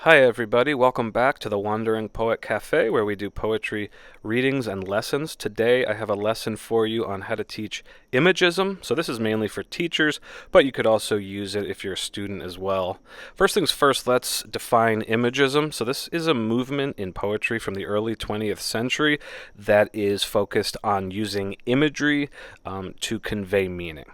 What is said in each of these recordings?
Hi, everybody. Welcome back to the Wandering Poet Cafe, where we do poetry readings and lessons. Today, I have a lesson for you on how to teach imagism. So, this is mainly for teachers, but you could also use it if you're a student as well. First things first, let's define imagism. So, this is a movement in poetry from the early 20th century that is focused on using imagery to convey meaning.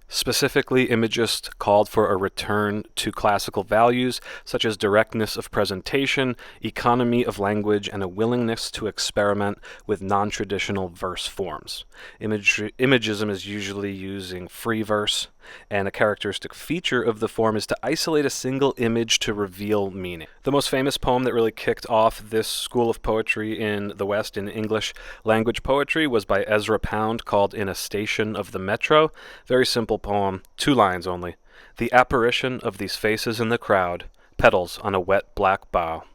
Specifically, Imagists called for a return to classical values such as directness of presentation, economy of language, and a willingness to experiment with non-traditional verse forms. Imagism is usually using free verse, and a characteristic feature of the form is to isolate a single image to reveal meaning. The most famous poem that really kicked off this school of poetry in the West in English language poetry was by Ezra Pound, called In a Station of the Metro. Very simple poem, 2 lines only. The apparition of these faces in the crowd, petals on a wet black bough.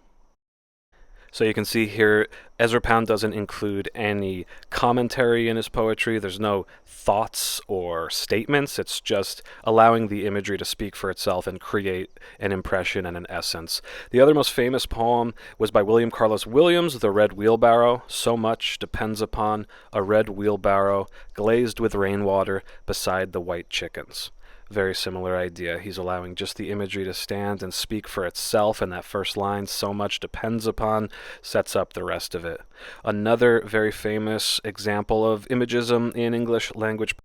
So you can see here, Ezra Pound doesn't include any commentary in his poetry. There's no thoughts or statements. It's just allowing the imagery to speak for itself and create an impression and an essence. The other most famous poem was by William Carlos Williams, The Red Wheelbarrow. So much depends upon a red wheelbarrow glazed with rainwater beside the white chickens. Very similar idea. He's allowing just the imagery to stand and speak for itself, and that first line, so much depends upon, sets up the rest of it. Another very famous example of imagism in English language.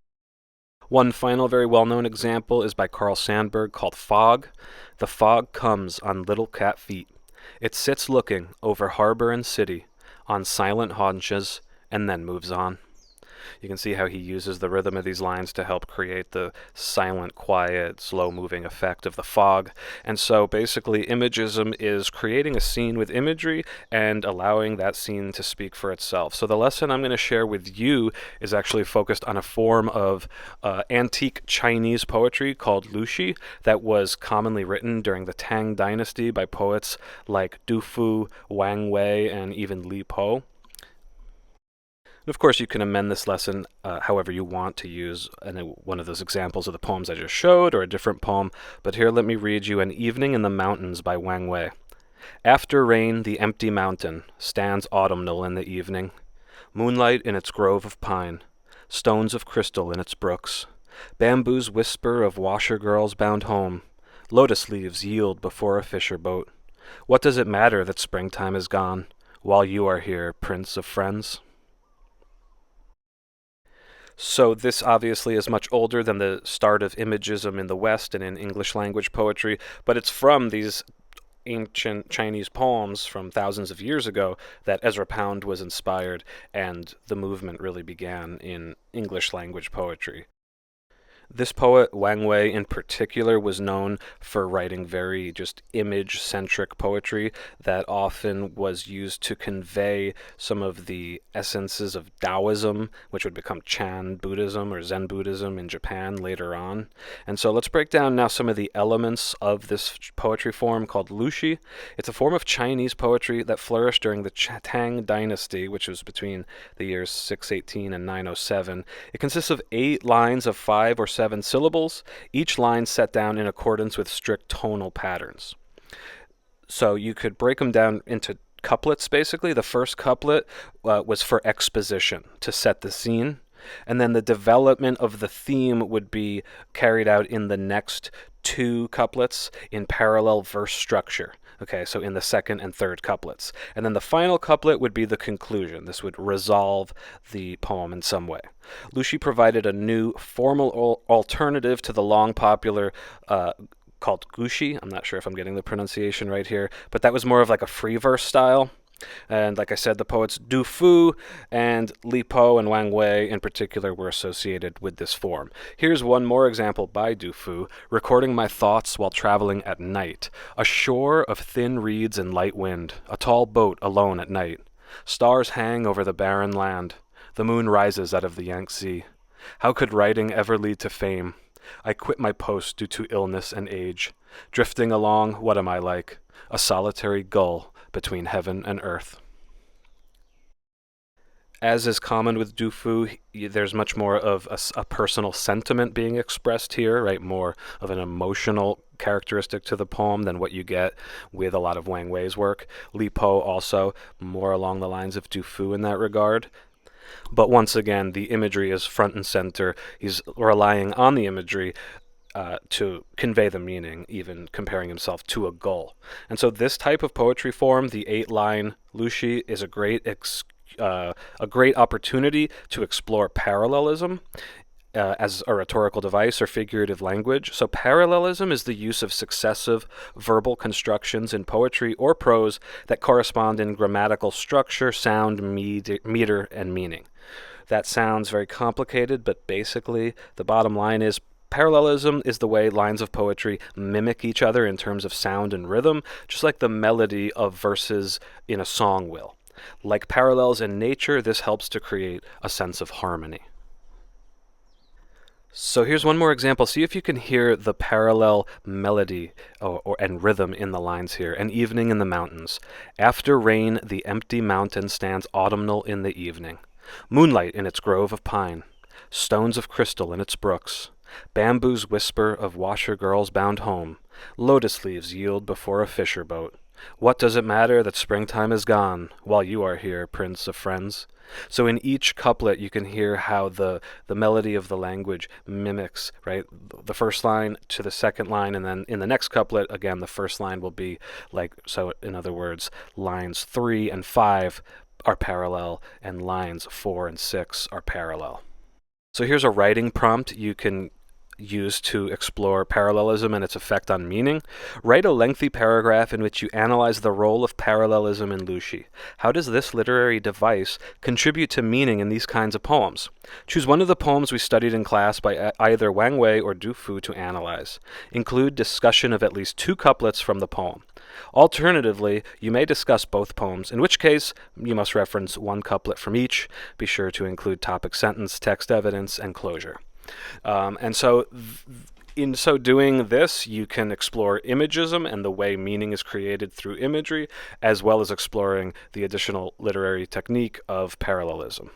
One final very well-known example is by Carl Sandburg, called Fog. The fog comes on little cat feet. It sits looking over harbor and city on silent haunches and then moves on. You can see how he uses the rhythm of these lines to help create the silent, quiet, slow-moving effect of the fog. And so basically, imagism is creating a scene with imagery and allowing that scene to speak for itself. So the lesson I'm going to share with you is actually focused on a form of antique Chinese poetry called Lushi that was commonly written during the Tang Dynasty by poets like Du Fu, Wang Wei, and even Li Po. And of course, you can amend this lesson however you want to use one of those examples of the poems I just showed or a different poem. But here, let me read you An Evening in the Mountains by Wang Wei. After rain, the empty mountain stands autumnal in the evening. Moonlight in its grove of pine, stones of crystal in its brooks. Bamboos whisper of washer girls bound home. Lotus leaves yield before a fisher boat. What does it matter that springtime is gone, while you are here, prince of friends? So this obviously is much older than the start of imagism in the West and in English language poetry, but it's from these ancient Chinese poems from thousands of years ago that Ezra Pound was inspired, and the movement really began in English language poetry. This poet, Wang Wei in particular, was known for writing very just image-centric poetry that often was used to convey some of the essences of Taoism, which would become Chan Buddhism or Zen Buddhism in Japan later on. And so let's break down now some of the elements of this poetry form called Lushi. It's a form of Chinese poetry that flourished during the Tang Dynasty, which was between the years 618 and 907. It consists of 8 lines of 5 or 7 syllables, each line set down in accordance with strict tonal patterns. So you could break them down into couplets, basically. The first couplet was for exposition, to set the scene, and then the development of the theme would be carried out in the next 2 couplets in parallel verse structure. Okay, so in the second and third couplets. And then the final couplet would be the conclusion. This would resolve the poem in some way. Lushi provided a new formal alternative to the long popular called gushi. I'm not sure if I'm getting the pronunciation right here, but that was more of like a free verse style. And like I said, the poets Du Fu and Li Po and Wang Wei in particular were associated with this form. Here's one more example by Du Fu, recording my thoughts while traveling at night. A shore of thin reeds and light wind, a tall boat alone at night. Stars hang over the barren land. The moon rises out of the Yangtze. How could writing ever lead to fame? I quit my post due to illness and age. Drifting along, what am I like? A solitary gull between heaven and earth. As is common with Du Fu, there's much more of a personal sentiment being expressed here, right? More of an emotional characteristic to the poem than what you get with a lot of Wang Wei's work. Li Po also more along the lines of Du Fu in that regard. But once again, the imagery is front and center. He's relying on the imagery to convey the meaning, even comparing himself to a gull. And so this type of poetry form, the 8-line Lushi, is a great opportunity to explore parallelism as a rhetorical device or figurative language. So parallelism is the use of successive verbal constructions in poetry or prose that correspond in grammatical structure, sound, meter, and meaning. That sounds very complicated, but basically the bottom line is parallelism is the way lines of poetry mimic each other in terms of sound and rhythm, just like the melody of verses in a song will. Like parallels in nature, this helps to create a sense of harmony. So here's one more example. See if you can hear the parallel melody and rhythm in the lines here. An evening in the mountains. After rain, the empty mountain stands autumnal in the evening. Moonlight in its grove of pine. Stones of crystal in its brooks. Bamboos whisper of washer girls bound home. Lotus leaves yield before a fisher boat. What does it matter that springtime is gone while you are here, prince of friends? So in each couplet, you can hear how the melody of the language mimics, right, the first line to the second line, and then in the next couplet, again, the first line will be like, so in other words, lines 3 and 5 are parallel, and lines 4 and 6 are parallel. So here's a writing prompt you can use to explore parallelism and its effect on meaning. Write a lengthy paragraph in which you analyze the role of parallelism in Lushi. How does this literary device contribute to meaning in these kinds of poems? Choose one of the poems we studied in class by either Wang Wei or Du Fu to analyze. Include discussion of at least 2 couplets from the poem. Alternatively, you may discuss both poems, in which case you must reference 1 couplet from each. Be sure to include topic sentence, text evidence, and closure. And so in so doing this, you can explore imagism and the way meaning is created through imagery, as well as exploring the additional literary technique of parallelism.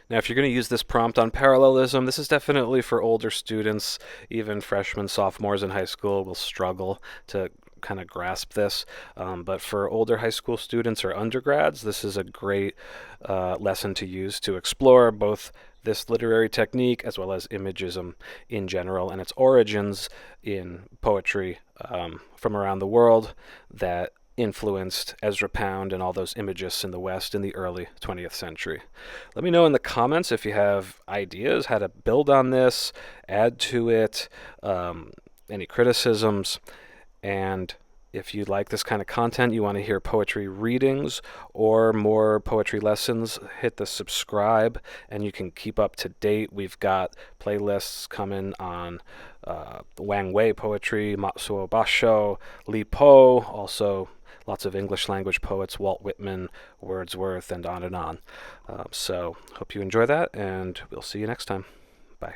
Now, if you're going to use this prompt on parallelism, this is definitely for older students. Even freshmen, sophomores in high school will struggle to kind of grasp this. But for older high school students or undergrads, this is a great lesson to use to explore both this literary technique as well as imagism in general and its origins in poetry from around the world that influenced Ezra Pound and all those imagists in the West in the early 20th century. Let me know in the comments if you have ideas how to build on this, add to it, any criticisms, and if you like this kind of content, you want to hear poetry readings or more poetry lessons, hit the subscribe and you can keep up to date. We've got playlists coming on Wang Wei poetry, Matsuo Basho, Li Po, also lots of English language poets, Walt Whitman, Wordsworth, and on and on. So hope you enjoy that, and we'll see you next time. Bye.